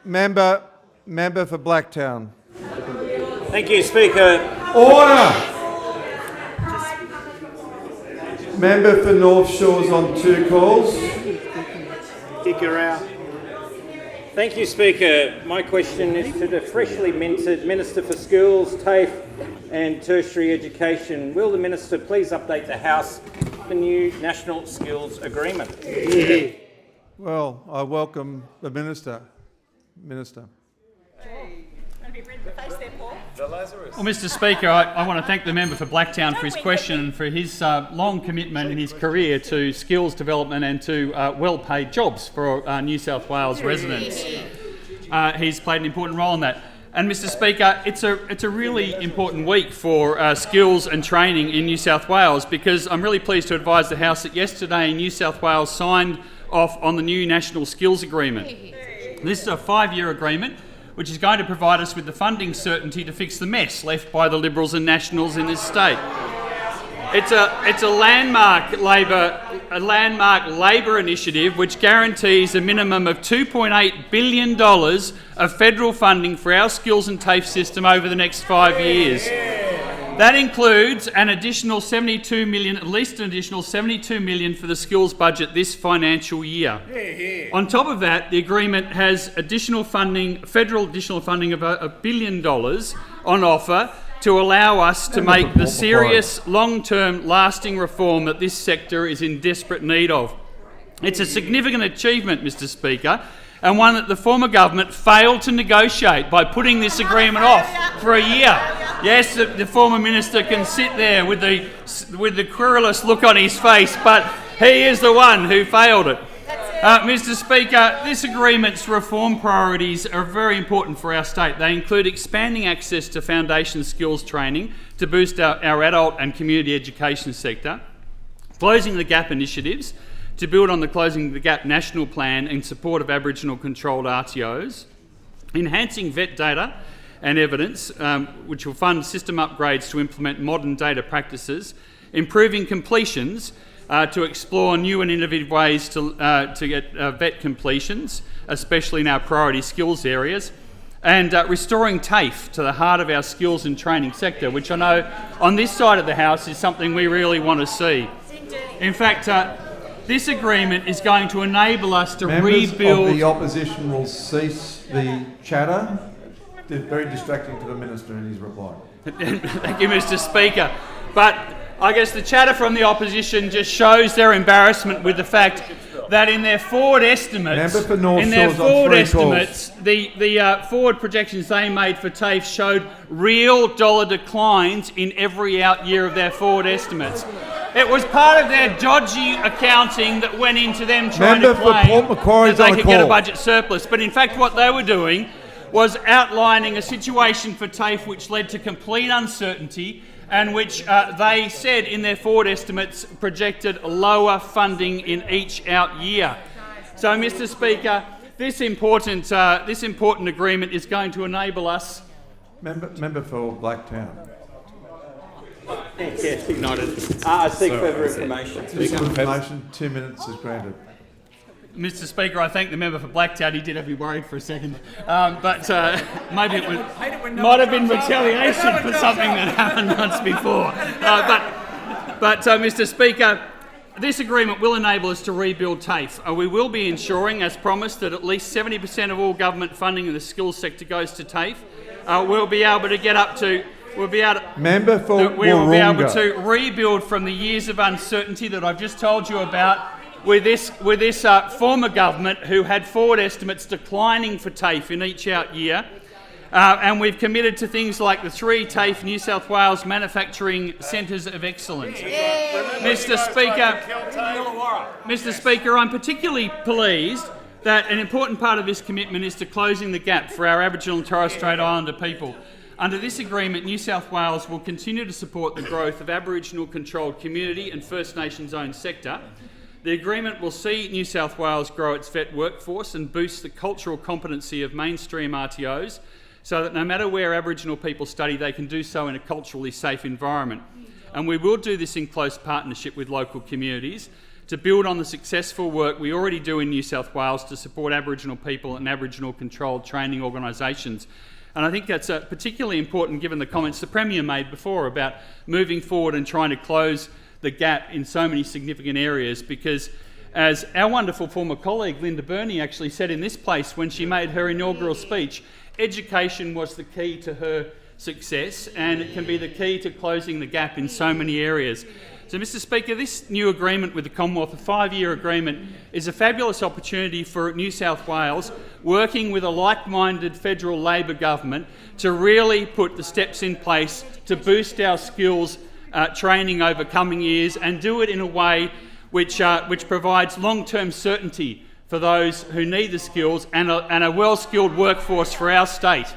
Member for Blacktown. Thank you, Speaker. Order! Member for North Shores on 2 calls. Kick her out. Thank you, Speaker. My question is to the freshly minted Minister for Schools, TAFE and Tertiary Education. Will the Minister please update the House on the new National Skills Agreement? Well, I welcome the Minister. Well, Mr Speaker, I want to thank the member for Blacktown for his question and for his long commitment in his career to skills development and to well-paid jobs for New South Wales residents. He's played an important role in that. And Mr Speaker, it's a really important week for skills and training in New South Wales, because I'm really pleased to advise the House that yesterday New South Wales signed off on the new National Skills Agreement. This is a 5-year agreement which is going to provide us with the funding certainty to fix the mess left by the Liberals and Nationals in this state. It's a landmark Labor initiative which guarantees a minimum of $2.8 billion of federal funding for our skills and TAFE system over the next 5 years. That includes an additional $72 million, at least an additional $72 million for the skills budget this financial year. On top of that, the agreement has additional funding, federal additional funding of $1 billion on offer to allow us to make the serious, long-term, lasting reform that this sector is in desperate need of. It's a significant achievement, Mr Speaker, and one that the former government failed to negotiate by putting this agreement off for a year. Yes, the former minister can sit there with the querulous look on his face, but he is the one who failed it. Mr Speaker, this agreement's reform priorities are very important for our state. They include expanding access to foundation skills training to boost our adult and community education sector, closing the gap initiatives to build on the Closing the Gap national plan in support of Aboriginal controlled RTOs, enhancing vet data and evidence, which will fund system upgrades to implement modern data practices, improving completions to explore new and innovative ways to get vet completions, especially in our priority skills areas, and restoring TAFE to the heart of our skills and training sector, which I know on this side of the House is something we really want to see. In fact, this agreement is going to enable us to rebuild... Members of the opposition will cease the chatter. They're very distracting to the Minister in his reply. Thank you, Mr Speaker. But I guess the chatter from the opposition just shows their embarrassment with the fact that in their forward estimates, the forward projections they made for TAFE showed real dollar declines in every out year of their forward estimates. It was part of their dodgy accounting that went into them trying to claim that they could get a budget surplus. But in fact, what they were doing was outlining a situation for TAFE which led to complete uncertainty and which they said in their forward estimates projected lower funding in each out year. So, Mr Speaker, this important agreement is going to enable us... Member for Blacktown. Yes, ignited. I seek further information. Information, 2 minutes is granted. Mr Speaker, I thank the member for Blacktown. He did have me worried for a second. But maybe it might have been retaliation for something that happened once before. But Mr Speaker, this agreement will enable us to rebuild TAFE. We will be ensuring, as promised, that at least 70% of all government funding in the skills sector goes to TAFE. We'll be able to get up to... We'll be able to rebuild from the years of uncertainty that I've just told you about with this former government who had forward estimates declining for TAFE in each out year. And we've committed to things like the 3 TAFE New South Wales manufacturing centres of excellence. Mr Speaker, I'm particularly pleased that an important part of this commitment is to closing the gap for our Aboriginal and Torres Strait Islander people. Under this agreement, New South Wales will continue to support the growth of Aboriginal-controlled community and First Nations-owned sector. The agreement will see New South Wales grow its vet workforce and boost the cultural competency of mainstream RTOs so that no matter where Aboriginal people study, they can do so in a culturally safe environment. And we will do this in close partnership with local communities to build on the successful work we already do in New South Wales to support Aboriginal people and Aboriginal-controlled training organisations. And I think that's particularly important given the comments the Premier made before about moving forward and trying to close the gap in so many significant areas, because as our wonderful former colleague Linda Burney actually said in this place when she made her inaugural speech, education was the key to her success, and it can be the key to closing the gap in so many areas. So, Mr Speaker, this new agreement with the Commonwealth, a 5-year agreement, is a fabulous opportunity for New South Wales, working with a like-minded federal Labor government, to really put the steps in place to boost our skills training over coming years, and do it in a way which provides long-term certainty for those who need the skills and a well-skilled workforce for our state.